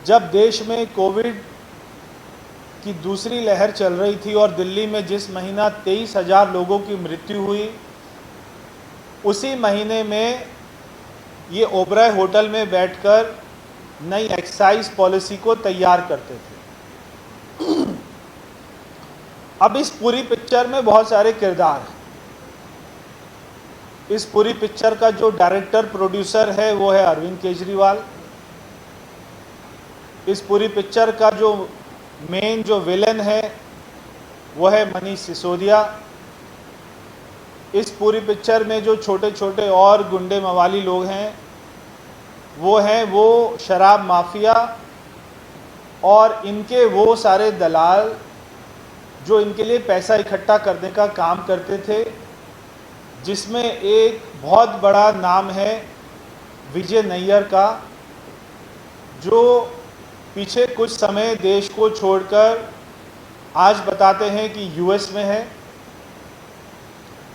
जब देश में कोविड की दूसरी लहर चल रही थी और दिल्ली में जिस महीना 23,000 लोगों की मृत्यु हुई, उसी महीने में ये ओबराय होटल में बैठकर नई एक्साइज पॉलिसी को तैयार करते थे। अब इस पूरी पिक्चर में बहुत सारे किरदार हैं। इस पूरी पिक्चर का जो डायरेक्टर प्रोड्यूसर है वो है अरविंद केजरीवाल। इस पूरी पिक्चर का जो मेन जो विलेन है वो है मनीष सिसोदिया। इस पूरी पिक्चर में जो छोटे छोटे और गुंडे मवाली लोग हैं वो शराब माफिया और इनके वो सारे दलाल जो इनके लिए पैसा इकट्ठा करने का काम करते थे, जिसमें एक बहुत बड़ा नाम है विजय नैयर का, जो पीछे कुछ समय देश को छोड़कर आज बताते हैं कि यूएस में है।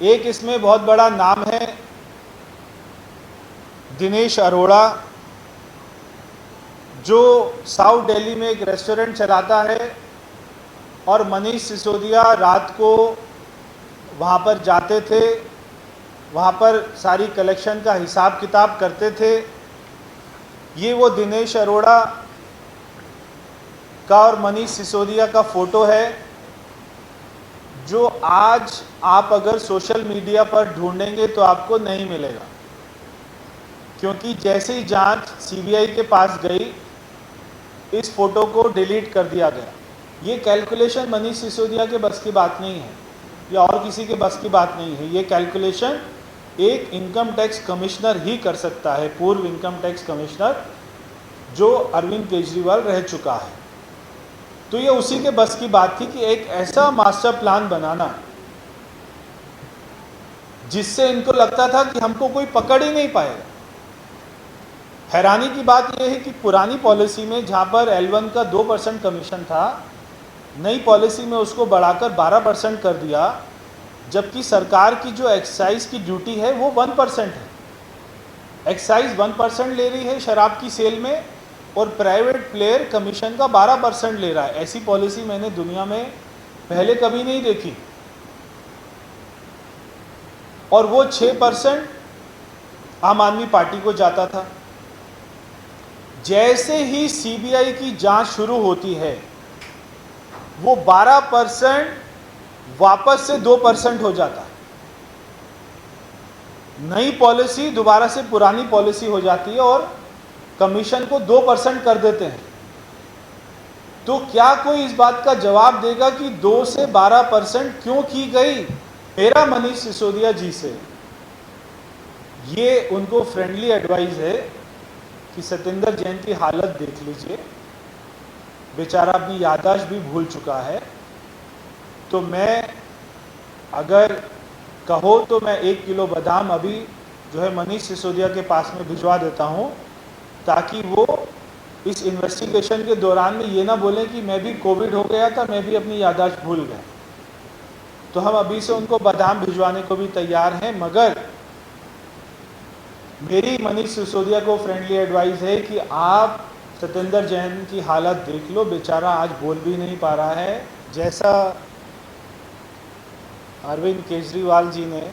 एक इसमें बहुत बड़ा नाम है दिनेश अरोड़ा, जो साउथ दिल्ली में एक रेस्टोरेंट चलाता है और मनीष सिसोदिया रात को वहाँ पर जाते थे, वहाँ पर सारी कलेक्शन का हिसाब किताब करते थे। ये वो दिनेश अरोड़ा का और मनीष सिसोदिया का फोटो है, जो आज आप अगर सोशल मीडिया पर ढूंढेंगे तो आपको नहीं मिलेगा, क्योंकि जैसे ही जांच सीबीआई के पास गई, इस फोटो को डिलीट कर दिया गया। ये कैलकुलेशन मनीष सिसोदिया के बस की बात नहीं है या और किसी के बस की बात नहीं है। ये कैलकुलेशन एक इनकम टैक्स कमिश्नर ही कर सकता है, पूर्व इनकम टैक्स कमिश्नर जो अरविंद केजरीवाल रह चुका है। तो ये उसी के बस की बात थी कि एक ऐसा मास्टर प्लान बनाना जिससे इनको लगता था कि हमको कोई पकड़ ही नहीं पाएगा। हैरानी की बात यह है कि पुरानी पॉलिसी में जहाँ पर L1 का 2% कमीशन था, नई पॉलिसी में उसको बढ़ाकर 12% कर दिया, जबकि सरकार की जो एक्साइज की ड्यूटी है वो 1% है। एक्साइज 1% ले रही है शराब की सेल में और प्राइवेट प्लेयर कमीशन का 12% ले रहा है। ऐसी पॉलिसी मैंने दुनिया में पहले कभी नहीं देखी। और वो 6% आम आदमी पार्टी को जाता था। जैसे ही सीबीआई की जांच शुरू होती है, वो 12% वापस से 2% हो जाता है। नई पॉलिसी दोबारा से पुरानी पॉलिसी हो जाती है और कमीशन को 2% कर देते हैं। तो क्या कोई इस बात का जवाब देगा कि 2 से 12% क्यों की गई? मेरा मनीष सिसोदिया जी से ये उनको फ्रेंडली एडवाइस है कि सत्येंद्र जैन की हालत देख लीजिए, बेचारा अपनी याददाश्त भी भूल चुका है। तो मैं अगर कहो तो मैं 1 किलो बादाम अभी जो है मनीष सिसोदिया के पास में भिजवा देता हूँ, ताकि वो इस इन्वेस्टिगेशन के दौरान में ये ना बोलें कि मैं भी कोविड हो गया था, मैं भी अपनी याददाश्त भूल गया। तो हम अभी से उनको बादाम भिजवाने को भी तैयार हैं। मगर मेरी मनीष सिसोदिया को फ्रेंडली एडवाइस है कि आप सत्येंद्र जैन की हालत देख लो, बेचारा आज बोल भी नहीं पा रहा है। जैसा अरविंद केजरीवाल जी ने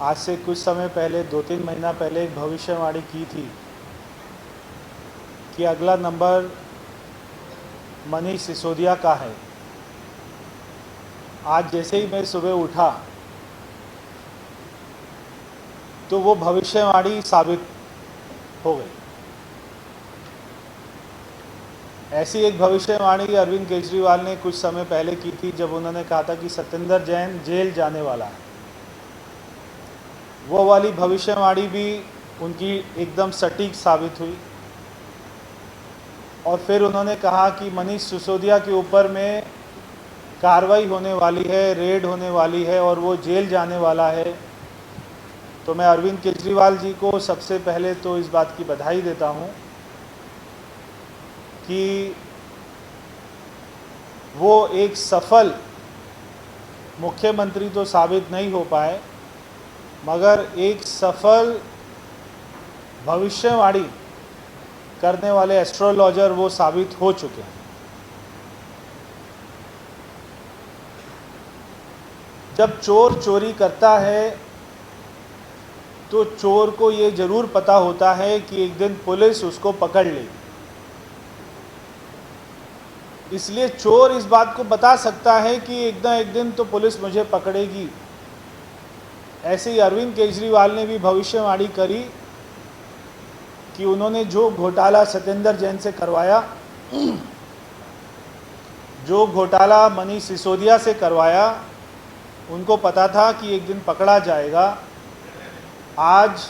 आज से कुछ समय पहले 2-3 महीना पहले एक भविष्यवाणी की थी कि अगला नंबर मनीष सिसोदिया का है। आज जैसे ही मैं सुबह उठा तो वो भविष्यवाणी साबित हो गई। ऐसी एक भविष्यवाणी अरविंद केजरीवाल ने कुछ समय पहले की थी, जब उन्होंने कहा था कि सत्येंद्र जैन जेल जाने वाला है। वो वाली भविष्यवाणी भी उनकी एकदम सटीक साबित हुई। और फिर उन्होंने कहा कि मनीष सिसोदिया के ऊपर में कार्रवाई होने वाली है, रेड होने वाली है और वो जेल जाने वाला है। तो मैं अरविंद केजरीवाल जी को सबसे पहले तो इस बात की बधाई देता हूँ कि वो एक सफल मुख्यमंत्री तो साबित नहीं हो पाए, मगर एक सफल भविष्यवाणी करने वाले एस्ट्रोलॉजर वो साबित हो चुके हैं। जब चोर चोरी करता है तो चोर को ये ज़रूर पता होता है कि एक दिन पुलिस उसको पकड़ लेगी, इसलिए चोर इस बात को बता सकता है कि एक ना एक दिन तो पुलिस मुझे पकड़ेगी। ऐसे ही अरविंद केजरीवाल ने भी भविष्यवाणी करी कि उन्होंने जो घोटाला सत्येंद्र जैन से करवाया, जो घोटाला मनीष सिसोदिया से करवाया, उनको पता था कि एक दिन पकड़ा जाएगा। आज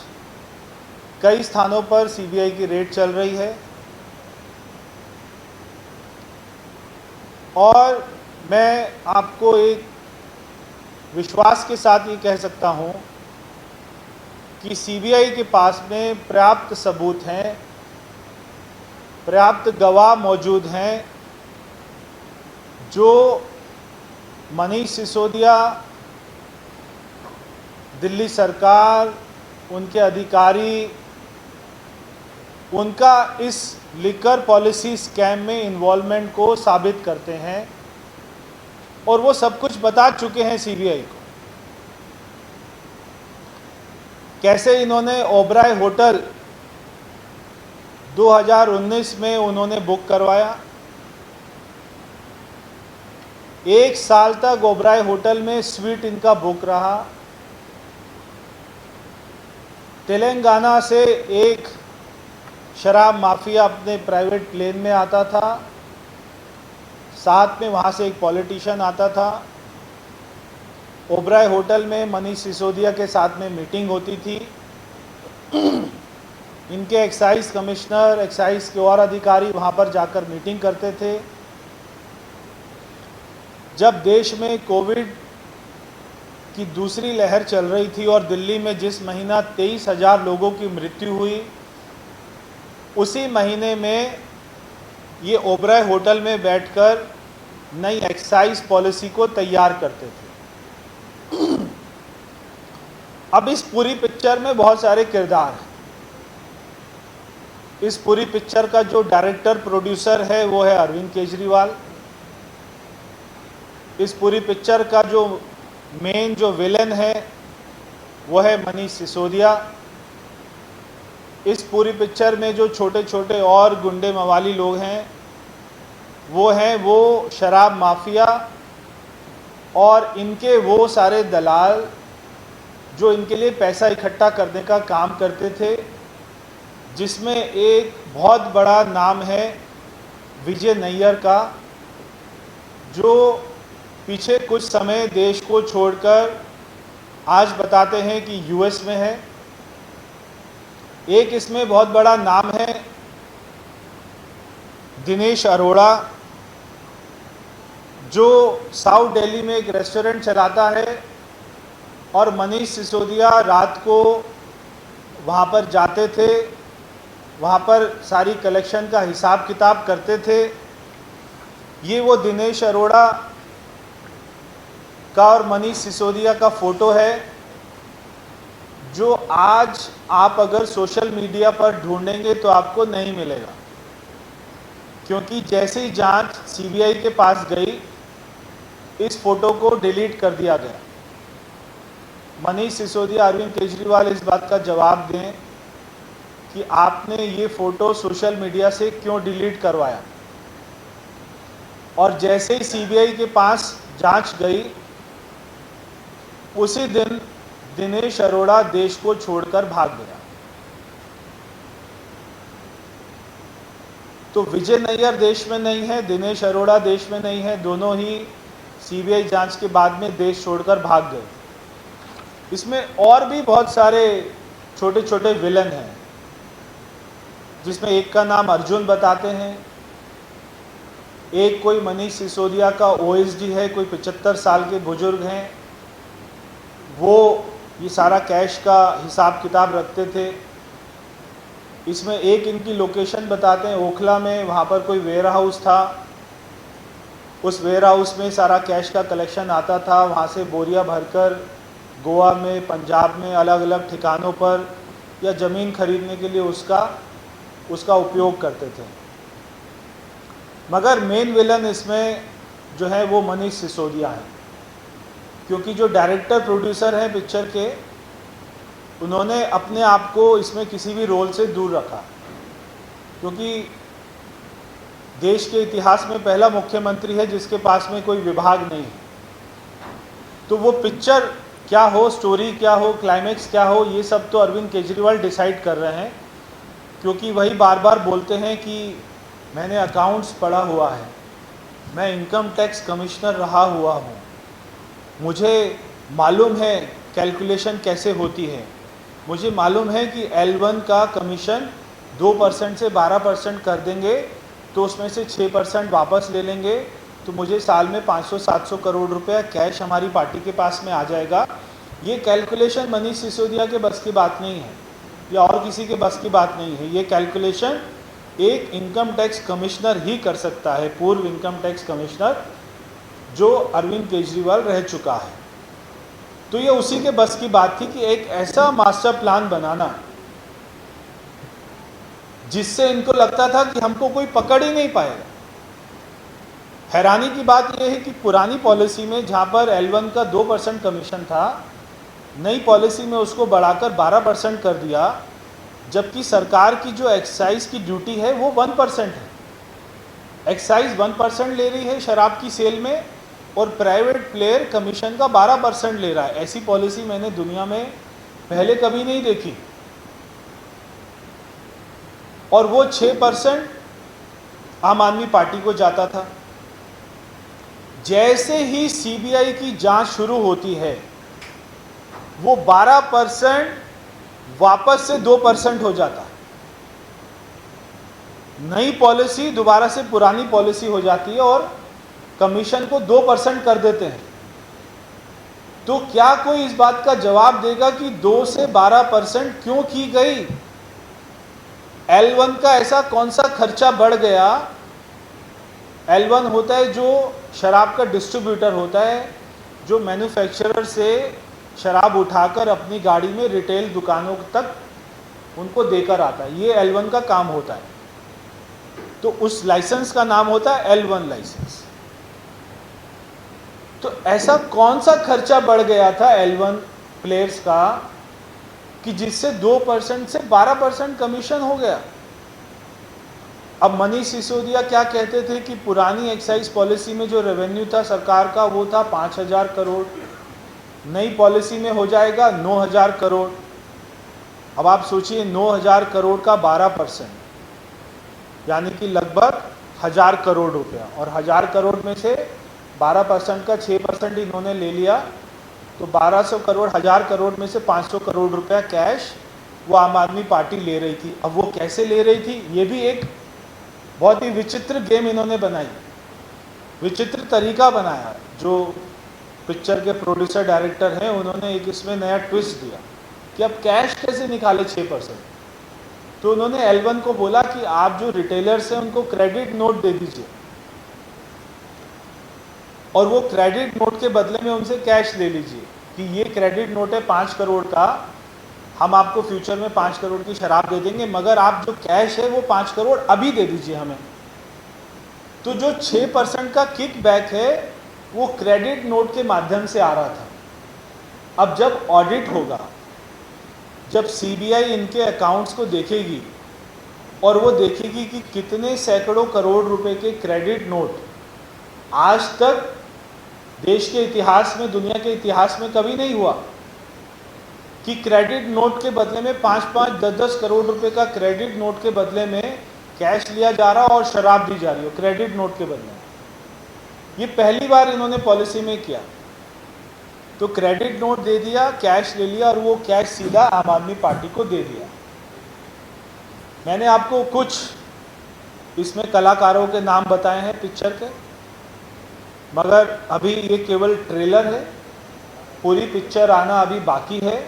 कई स्थानों पर सीबीआई की रेड चल रही है और मैं आपको एक विश्वास के साथ ये कह सकता हूँ कि सीबीआई के पास में पर्याप्त सबूत हैं, पर्याप्त गवाह मौजूद हैं जो मनीष सिसोदिया, दिल्ली सरकार, उनके अधिकारी, उनका इस लिकर पॉलिसी स्कैम में इन्वॉल्वमेंट को साबित करते हैं और वो सब कुछ बता चुके हैं सीबीआई को। कैसे इन्होंने ओबराय होटल 2019 में उन्होंने बुक करवाया, 1 साल तक ओबराय होटल में स्वीट इनका बुक रहा। तेलंगाना से एक शराब माफिया अपने प्राइवेट प्लेन में आता था, साथ में वहाँ से एक पॉलिटिशियन आता था। ओबराय होटल में मनीष सिसोदिया के साथ में मीटिंग होती थी। इनके एक्साइज कमिश्नर, एक्साइज के और अधिकारी वहाँ पर जाकर मीटिंग करते थे। जब देश में कोविड की दूसरी लहर चल रही थी और दिल्ली में जिस महीना 23,000 लोगों की मृत्यु हुई, उसी महीने में ये ओबराय होटल में बैठकर नई एक्साइज पॉलिसी को तैयार करते थे। अब इस पूरी पिक्चर में बहुत सारे किरदार हैं। इस पूरी पिक्चर का जो डायरेक्टर प्रोड्यूसर है वो है अरविंद केजरीवाल। इस पूरी पिक्चर का जो मेन जो विलेन है वो है मनीष सिसोदिया। इस पूरी पिक्चर में जो छोटे छोटे और गुंडे मवाली लोग हैं वो शराब माफिया और इनके वो सारे दलाल जो इनके लिए पैसा इकट्ठा करने का काम करते थे, जिसमें एक बहुत बड़ा नाम है विजय नैयर का, जो पीछे कुछ समय देश को छोड़कर आज बताते हैं कि यूएस में है। एक इसमें बहुत बड़ा नाम है दिनेश अरोड़ा, जो साउथ दिल्ली में एक रेस्टोरेंट चलाता है और मनीष सिसोदिया रात को वहाँ पर जाते थे, वहाँ पर सारी कलेक्शन का हिसाब किताब करते थे। ये वो दिनेश अरोड़ा का और मनीष सिसोदिया का फ़ोटो है जो आज आप अगर सोशल मीडिया पर ढूंढेंगे तो आपको नहीं मिलेगा, क्योंकि जैसे ही जांच सीबीआई के पास गई, इस फ़ोटो को डिलीट कर दिया गया। मनीष सिसोदिया, अरविंद केजरीवाल इस बात का जवाब दें कि आपने ये फ़ोटो सोशल मीडिया से क्यों डिलीट करवाया। और जैसे ही सीबीआई के पास जांच गई, उसी दिन दिनेश अरोड़ा देश को छोड़कर भाग गया। तो विजय नैयर देश में नहीं है, दिनेश अरोड़ा देश में नहीं है, दोनों ही सीबीआई जांच के बाद में देश छोड़कर भाग गए। इसमें और भी बहुत सारे छोटे छोटे विलन हैं, जिसमें एक का नाम अर्जुन बताते हैं, एक कोई मनीष सिसोदिया का ओएसडी है, कोई 75 साल के बुजुर्ग हैं, वो ये सारा कैश का हिसाब किताब रखते थे। इसमें एक इनकी लोकेशन बताते हैं ओखला में, वहाँ पर कोई वेयर हाउस था, उस वेयर हाउस में सारा कैश का कलेक्शन आता था, वहाँ से बोरिया भरकर गोवा में, पंजाब में अलग अलग ठिकानों पर या ज़मीन खरीदने के लिए उसका उसका उपयोग करते थे। मगर मेन विलन इसमें जो है वो मनीष सिसोदिया है, क्योंकि जो डायरेक्टर प्रोड्यूसर हैं पिक्चर के, उन्होंने अपने आप को इसमें किसी भी रोल से दूर रखा, क्योंकि देश के इतिहास में पहला मुख्यमंत्री है जिसके पास में कोई विभाग नहीं है। तो वो पिक्चर क्या हो, स्टोरी क्या हो, क्लाइमेक्स क्या हो, ये सब तो अरविंद केजरीवाल डिसाइड कर रहे हैं, क्योंकि वही बार बार बोलते हैं कि मैंने अकाउंट्स पढ़ा हुआ है, मैं इनकम टैक्स कमिश्नर रहा हुआ हूँ, मुझे मालूम है कैलकुलेशन कैसे होती है, मुझे मालूम है कि L1 का कमीशन 2% से 12% कर देंगे तो उसमें से 6% वापस ले लेंगे, तो मुझे साल में 500-700 करोड़ रुपया कैश हमारी पार्टी के पास में आ जाएगा। ये कैलकुलेशन मनीष सिसोदिया के बस की बात नहीं है या और किसी के बस की बात नहीं है। ये कैलकुलेशन एक इनकम टैक्स कमिश्नर ही कर सकता है, पूर्व इनकम टैक्स कमिश्नर जो अरविंद केजरीवाल रह चुका है। तो ये उसी के बस की बात थी कि एक ऐसा मास्टर प्लान बनाना जिससे इनको लगता था कि हमको कोई पकड़ ही नहीं पाएगा। हैरानी की बात यह है कि पुरानी पॉलिसी में जहाँ पर L1 का 2% कमीशन था, नई पॉलिसी में उसको बढ़ाकर 12% कर दिया, जबकि सरकार की जो एक्साइज की ड्यूटी है वो 1% है। एक्साइज 1% ले रही है शराब की सेल में और प्राइवेट प्लेयर कमीशन का 12% ले रहा है। ऐसी पॉलिसी मैंने दुनिया में पहले कभी नहीं देखी। और वो 6% आम आदमी पार्टी को जाता था। जैसे ही सीबीआई की जांच शुरू होती है, वो 12% वापस से 2% हो जाता है। नई पॉलिसी दोबारा से पुरानी पॉलिसी हो जाती है और कमीशन को 2% कर देते हैं। तो क्या कोई इस बात का जवाब देगा कि 2 से 12% क्यों की गई? L1 का ऐसा कौन सा खर्चा बढ़ गया? L1 होता है जो शराब का डिस्ट्रीब्यूटर होता है, जो मैन्युफैक्चरर से शराब उठाकर अपनी गाड़ी में रिटेल दुकानों तक उनको देकर आता है। ये L1 का काम होता है। तो उस लाइसेंस का नाम होता है L1 लाइसेंस। तो ऐसा कौन सा खर्चा बढ़ गया था L1 प्लेयर्स का कि जिससे 2% से 12% कमीशन हो गया? अब मनीष सिसोदिया क्या कहते थे कि पुरानी एक्साइज पॉलिसी में जो रेवेन्यू था सरकार का वो था 5,000 करोड़, नई पॉलिसी में हो जाएगा 9,000 करोड़। अब आप सोचिए 9,000 करोड़ का 12% यानी कि लगभग 1,000 करोड़ रुपया, और 1,000 करोड़ में से 12% का 6% इन्होंने ले लिया, तो 1,200 करोड़, 1,000 करोड़ में से 500 करोड़ रुपया कैश वो आम आदमी पार्टी ले रही थी। अब वो कैसे ले रही थी? ये भी एक बहुत ही विचित्र गेम इन्होंने बनाई, विचित्र तरीका बनाया। जो पिक्चर के प्रोड्यूसर डायरेक्टर हैं उन्होंने एक इसमें नया ट्विस्ट दिया कि अब कैश कैसे निकाले 6%। तो उन्होंने L1 को बोला कि आप जो रिटेलर्स हैं उनको क्रेडिट नोट दे दीजिए और वो क्रेडिट नोट के बदले में उनसे कैश ले लीजिए कि ये क्रेडिट नोट है 5 करोड़ का, हम आपको फ्यूचर में 5 करोड़ की शराब दे देंगे, मगर आप जो कैश है वो 5 करोड़ अभी दे दीजिए हमें। तो जो 6% का किक बैक है वो क्रेडिट नोट के माध्यम से आ रहा था। अब जब ऑडिट होगा, जब सीबीआई इनके अकाउंट्स को देखेगी और वो देखेगी कि कितने सैकड़ों करोड़ रुपए के क्रेडिट नोट आज तक देश के इतिहास में, दुनिया के इतिहास में कभी नहीं हुआ कि क्रेडिट नोट के बदले में 5-5, 10-10 करोड़ रुपए का क्रेडिट नोट के बदले में कैश लिया जा रहा और शराब दी जा रही हो क्रेडिट नोट के बदले में। ये पहली बार इन्होंने पॉलिसी में किया। तो क्रेडिट नोट दे दिया, कैश ले लिया और वो कैश सीधा आम आदमी पार्टी को दे दिया। मैंने आपको कुछ इसमें कलाकारों के नाम बताए हैं पिक्चर के, मगर अभी ये केवल ट्रेलर है, पूरी पिक्चर आना अभी बाकी है।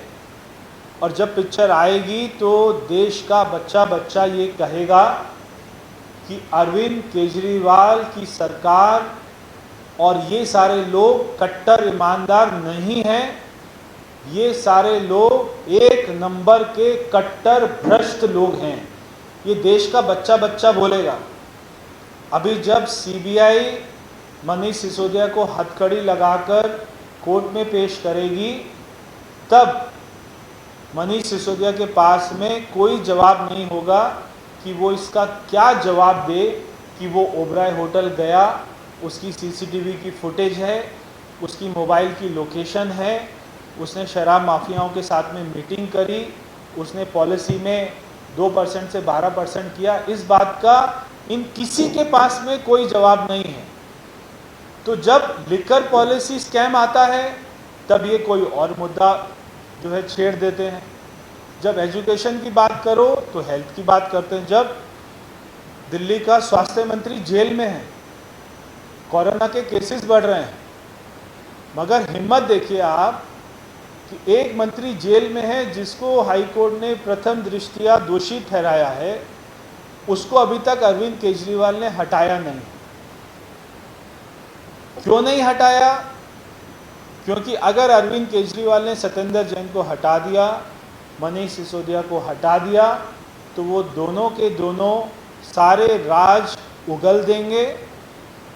और जब पिक्चर आएगी तो देश का बच्चा बच्चा ये कहेगा कि अरविंद केजरीवाल की सरकार और ये सारे लोग कट्टर ईमानदार नहीं हैं, ये सारे लोग एक नंबर के कट्टर भ्रष्ट लोग हैं। ये देश का बच्चा बच्चा बोलेगा। अभी जब सीबीआई मनीष सिसोदिया को हथकड़ी लगाकर कोर्ट में पेश करेगी, तब मनीष सिसोदिया के पास में कोई जवाब नहीं होगा कि वो इसका क्या जवाब दे कि वो ओबराय होटल गया, उसकी सीसीटीवी की फुटेज है, उसकी मोबाइल की लोकेशन है, उसने शराब माफियाओं के साथ में मीटिंग करी, उसने पॉलिसी में 2% से 12% किया। इस बात का इन किसी के पास में कोई जवाब नहीं है। तो जब लिकर पॉलिसी स्कैम आता है तब ये कोई और मुद्दा जो है छेड़ देते हैं। जब एजुकेशन की बात करो तो हेल्थ की बात करते हैं। जब दिल्ली का स्वास्थ्य मंत्री जेल में है, कोरोना के केसेस बढ़ रहे हैं, मगर हिम्मत देखिए आप कि एक मंत्री जेल में है जिसको हाई कोर्ट ने प्रथम दृष्टया दोषी ठहराया है, उसको अभी तक अरविंद केजरीवाल ने हटाया नहीं। क्यों नहीं हटाया? क्योंकि अगर अरविंद केजरीवाल ने सत्येंद्र जैन को हटा दिया, मनीष सिसोदिया को हटा दिया, तो वो दोनों के दोनों सारे राज उगल देंगे।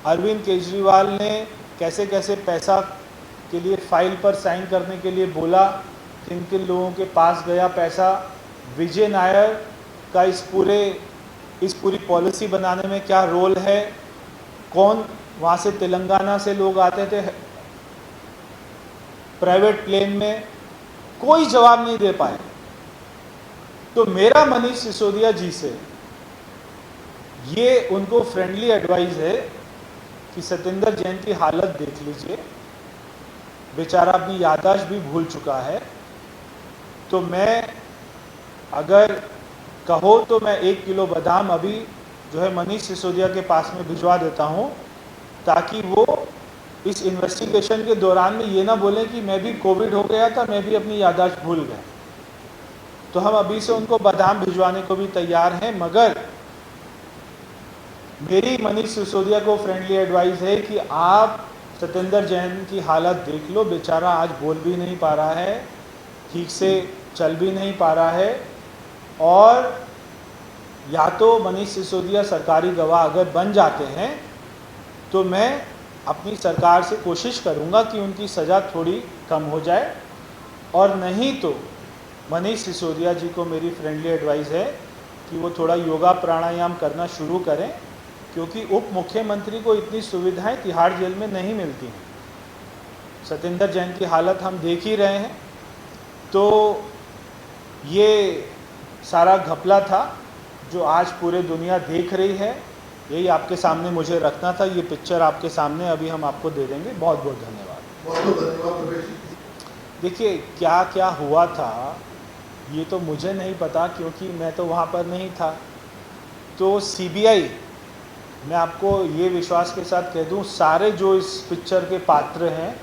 अरविंद केजरीवाल ने कैसे कैसे पैसा के लिए फाइल पर साइन करने के लिए बोला, किन किन लोगों के पास गया पैसा, विजय नायर का इस पूरी पॉलिसी बनाने में क्या रोल है, कौन वहाँ से तेलंगाना से लोग आते थे प्राइवेट प्लेन में, कोई जवाब नहीं दे पाए। तो मेरा मनीष सिसोदिया जी से ये उनको फ्रेंडली एडवाइस है कि सत्येंद्र जैन की हालत देख लीजिए, बेचारा अपनी याददाश्त भी भूल चुका है। तो मैं अगर कहो तो मैं 1 किलो बादाम अभी जो है मनीष सिसोदिया के पास में भिजवा देता हूँ, ताकि वो इस इन्वेस्टिगेशन के दौरान में ये ना बोले कि मैं भी कोविड हो गया था, मैं भी अपनी याददाश्त भूल गया। तो हम अभी से उनको बादाम भिजवाने को भी तैयार हैं। मगर मेरी मनीष सिसोदिया को फ्रेंडली एडवाइस है कि आप सत्येंद्र जैन की हालत देख लो, बेचारा आज बोल भी नहीं पा रहा है, ठीक से चल भी नहीं पा रहा है, और या तो मनीष सिसोदिया सरकारी गवाह अगर बन जाते हैं तो मैं अपनी सरकार से कोशिश करूंगा कि उनकी सज़ा थोड़ी कम हो जाए, और नहीं तो मनीष सिसोदिया जी को मेरी फ्रेंडली एडवाइस है कि वो थोड़ा योगा प्राणायाम करना शुरू करें, क्योंकि उप मुख्यमंत्री को इतनी सुविधाएं तिहाड़ जेल में नहीं मिलती हैं। सत्येंद्र जैन की हालत हम देख ही रहे हैं। तो ये सारा घपला था जो आज पूरे दुनिया देख रही है, यही आपके सामने मुझे रखना था। ये पिक्चर आपके सामने अभी हम आपको दे देंगे। बहुत बहुत धन्यवाद। बहुत बहुत धन्यवाद। देखिए क्या क्या हुआ था ये तो मुझे नहीं पता, क्योंकि मैं तो वहाँ पर नहीं था। तो सीबीआई, मैं आपको ये विश्वास के साथ कह दूँ, सारे जो इस पिक्चर के पात्र हैं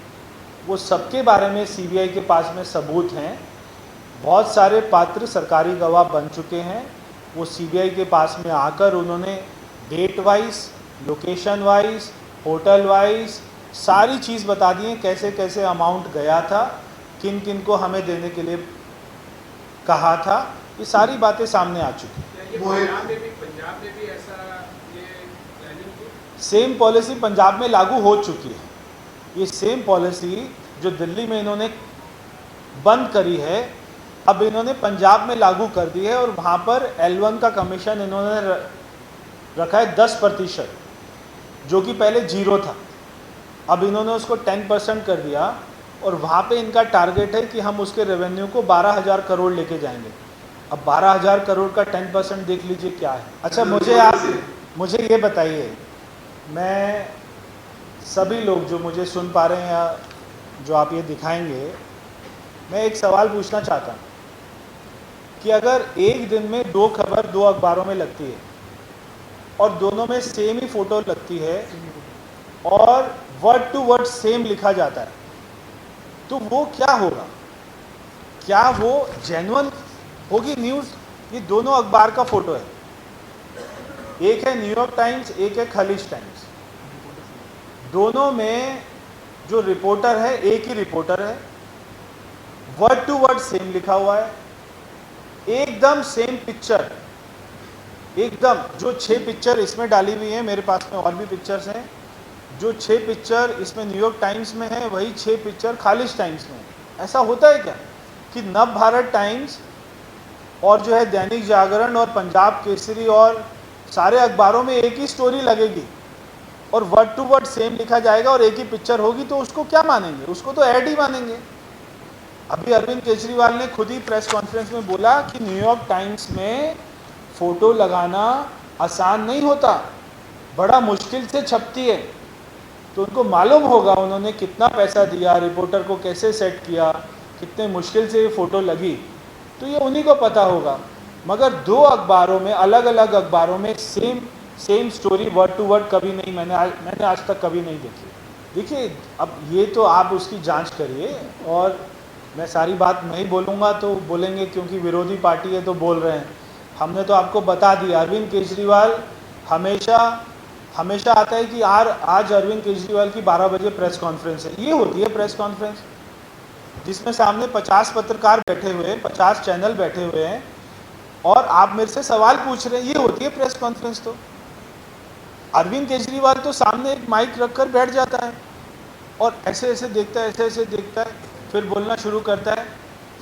वो सबके बारे में सीबीआई के पास में सबूत हैं। बहुत सारे पात्र सरकारी गवाह बन चुके हैं। वो सीबीआई के पास में आकर उन्होंने date wise, location wise, hotel wise सारी चीज़ बता दी है, कैसे कैसे अमाउंट गया था, किन किन को हमें देने के लिए कहा था। ये सारी बातें सामने आ चुकी हैं। पंजाब में भी ऐसा ये प्लानिंग थी? सेम पॉलिसी पंजाब में लागू हो चुकी है। ये सेम पॉलिसी जो दिल्ली में इन्होंने बंद करी है, अब इन्होंने पंजाब में लागू कर दी है, और वहाँ पर L1 का कमीशन इन्होंने रखा है 10%, जो कि पहले 0 था। अब इन्होंने उसको 10% कर दिया, और वहाँ पे इनका टारगेट है कि हम उसके रेवेन्यू को 12,000 करोड़ लेके जाएंगे। अब 12,000 करोड़ का 10% देख लीजिए क्या है। अच्छा, मुझे ये बताइए, मैं सभी लोग जो मुझे सुन पा रहे हैं या जो आप ये दिखाएंगे, मैं एक सवाल पूछना चाहता हूँ कि अगर एक दिन में 2 खबर 2 अखबारों में लगती है और दोनों में सेम ही फोटो लगती है और वर्ड टू वर्ड सेम लिखा जाता है, तो वो क्या होगा? क्या वो जेन्युइन होगी न्यूज़? ये दोनों अखबार का फोटो है, एक है न्यूयॉर्क टाइम्स, एक है खलीज टाइम्स। दोनों में जो रिपोर्टर है एक ही रिपोर्टर है, वर्ड टू वर्ड सेम लिखा हुआ है, एकदम सेम पिक्चर, एकदम जो 6 पिक्चर इसमें डाली हुई हैं, मेरे पास में और भी पिक्चर्स हैं, जो 6 पिक्चर इसमें न्यूयॉर्क टाइम्स में है वही 6 पिक्चर खालिश टाइम्स में है। ऐसा होता है क्या कि नव भारत टाइम्स और जो है दैनिक जागरण और पंजाब केसरी और सारे अखबारों में एक ही स्टोरी लगेगी और वर्ड टू वर्ड सेम लिखा जाएगा और एक ही पिक्चर होगी, तो उसको क्या मानेंगे? उसको तो ऐड ही मानेंगे। अभी अरविंद केजरीवाल ने खुद ही प्रेस कॉन्फ्रेंस में बोला कि न्यूयॉर्क टाइम्स में फोटो लगाना आसान नहीं होता, बड़ा मुश्किल से छपती है। तो उनको मालूम होगा उन्होंने कितना पैसा दिया, रिपोर्टर को कैसे सेट किया, कितने मुश्किल से ये फ़ोटो लगी, तो ये उन्हीं को पता होगा। मगर 2 अखबारों में, अलग अलग अखबारों में same story word to word कभी नहीं, मैंने आज तक कभी नहीं देखी। देखिए, अब ये तो आप उसकी जांच करिए और मैं सारी बात नहीं बोलूँगा तो बोलेंगे क्योंकि विरोधी पार्टी है तो बोल रहे हैं। हमने तो आपको बता दिया, अरविंद केजरीवाल हमेशा आता है कि आज अरविंद केजरीवाल की 12 बजे प्रेस कॉन्फ्रेंस है। ये होती है प्रेस कॉन्फ्रेंस जिसमें सामने 50 पत्रकार बैठे हुए हैं, 50 चैनल बैठे हुए हैं और आप मेरे से सवाल पूछ रहे हैं, ये होती है प्रेस कॉन्फ्रेंस। तो अरविंद केजरीवाल तो सामने एक माइक रखकर बैठ जाता है और ऐसे ऐसे देखता है, ऐसे ऐसे देखता है, फिर बोलना शुरू करता है,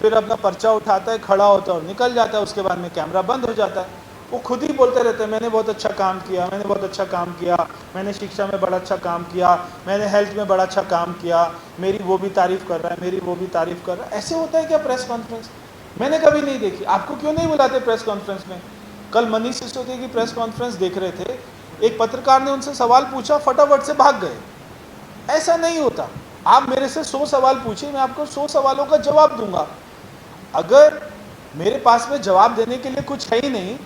फिर अपना पर्चा उठाता है, खड़ा होता है और निकल जाता है। उसके बाद में कैमरा बंद हो जाता है। वो खुद ही बोलते रहते हैं, मैंने बहुत अच्छा काम किया, मैंने बहुत अच्छा काम किया, मैंने शिक्षा में बड़ा अच्छा काम किया, मैंने हेल्थ में बड़ा अच्छा काम किया, मेरी वो भी तारीफ़ कर रहा है, मेरी वो भी तारीफ़ कर रहा है। ऐसे होता है क्या प्रेस कॉन्फ्रेंस? मैंने कभी नहीं देखी। आपको क्यों नहीं बुलाते प्रेस कॉन्फ्रेंस में? कल मनीष सिसोदिया की प्रेस कॉन्फ्रेंस देख रहे थे, एक पत्रकार ने उनसे सवाल पूछा, फटाफट से भाग गए। ऐसा नहीं होता। आप मेरे से 100 सवाल पूछिए, मैं आपको 100 सवालों का जवाब दूंगा। अगर मेरे पास में जवाब देने के लिए कुछ है ही नहीं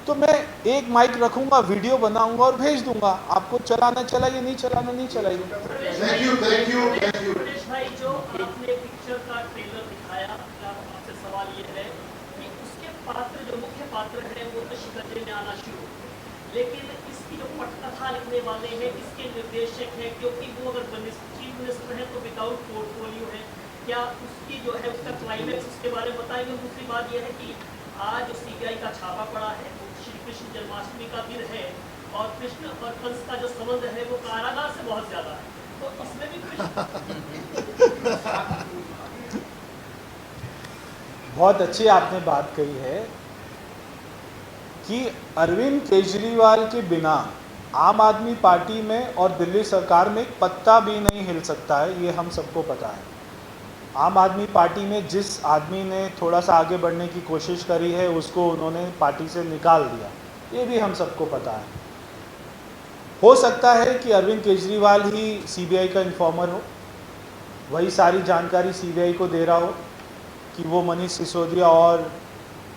तो मैं एक माइक रखूंगा, वीडियो बनाऊंगा और भेज दूंगा। आपको चलाना चलाइए, नहीं चलाना नहीं चलाइए। Thank you. प्रदेश भाई, जो आपने पिक्चर का ट्रेलर दिखाया, आपसे सवाल ये है कि उसके पात्र, जो मुख्य पात्र हैं, वो तो शिकंजे में आना शुरू, लेकिन इसकी जो पटकथा लिखने वाले हैं, इसके निर्देशक हैं, क्योंकि वो अगर चीफ मिनिस्टर है तो विदाउट पोर्टफोलियो है, क्या उसकी जो है उसका क्लाइमेक्स, उसके बारे में बताएंगे। दूसरी बात यह है कि आज सीबीआई का छापा पड़ा है, श्री कृष्ण जन्माष्टमी का दिन है और कृष्ण और कंस का जो संबंध है वो कारागार से बहुत ज्यादा है, तो इसमें भी कुछ बहुत अच्छी आपने बात कही है कि अरविंद केजरीवाल के बिना आम आदमी पार्टी में और दिल्ली सरकार में एक पत्ता भी नहीं हिल सकता है, ये हम सबको पता है। आम आदमी पार्टी में जिस आदमी ने थोड़ा सा आगे बढ़ने की कोशिश करी है उसको उन्होंने पार्टी से निकाल दिया, ये भी हम सबको पता है। हो सकता है कि अरविंद केजरीवाल ही सीबीआई का इन्फॉर्मर हो, वही सारी जानकारी सीबीआई को दे रहा हो कि वो मनीष सिसोदिया और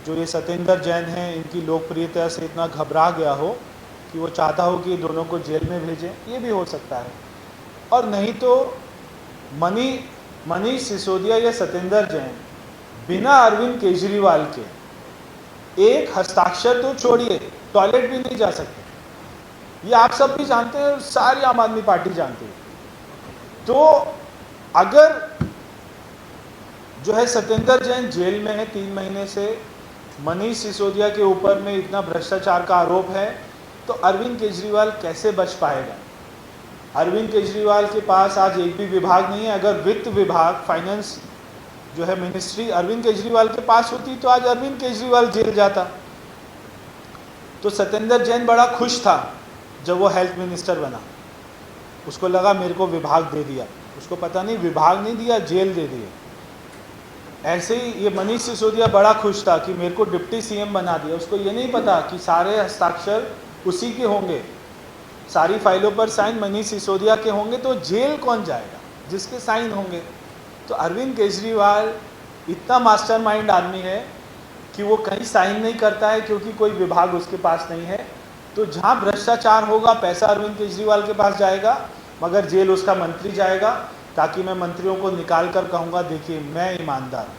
जो ये सत्येंद्र जैन हैं, इनकी लोकप्रियता से इतना घबरा गया हो कि वो चाहता हो कि दोनों को जेल में भेजें, ये भी हो सकता है। और नहीं तो मनीष सिसोदिया या सत्येंद्र जैन बिना अरविंद केजरीवाल के एक हस्ताक्षर तो छोड़िए, टॉयलेट भी नहीं जा सकते। ये आप सब भी जानते हैं, सारी आम आदमी पार्टी जानती है। तो अगर जो है सत्येंद्र जैन जेल में है 3 महीने से, मनीष सिसोदिया के ऊपर में इतना भ्रष्टाचार का आरोप है, तो अरविंद केजरीवाल कैसे बच पाएगा? अरविंद केजरीवाल के पास आज एक भी विभाग नहीं है। अगर वित्त विभाग, फाइनेंस जो है मिनिस्ट्री अरविंद केजरीवाल के पास होती तो आज अरविंद केजरीवाल जेल जाता। तो सत्येंद्र जैन बड़ा खुश था जब वो हेल्थ मिनिस्टर बना, उसको लगा मेरे को विभाग दे दिया, उसको पता नहीं विभाग नहीं दिया, जेल दे दिए। ऐसे ही ये मनीष सिसोदिया बड़ा खुश था कि मेरे को डिप्टी सीएम बना दिया, उसको ये नहीं पता कि सारे हस्ताक्षर उसी के होंगे, सारी फाइलों पर साइन मनीष सिसोदिया के होंगे, तो जेल कौन जाएगा? जिसके साइन होंगे। तो अरविंद केजरीवाल इतना मास्टरमाइंड आदमी है कि वो कहीं साइन नहीं करता है क्योंकि कोई विभाग उसके पास नहीं है। तो जहाँ भ्रष्टाचार होगा पैसा अरविंद केजरीवाल के पास जाएगा, मगर जेल उसका मंत्री जाएगा, ताकि मैं मंत्रियों को निकाल कर कहूँगा देखिए मैं ईमानदार हूँ।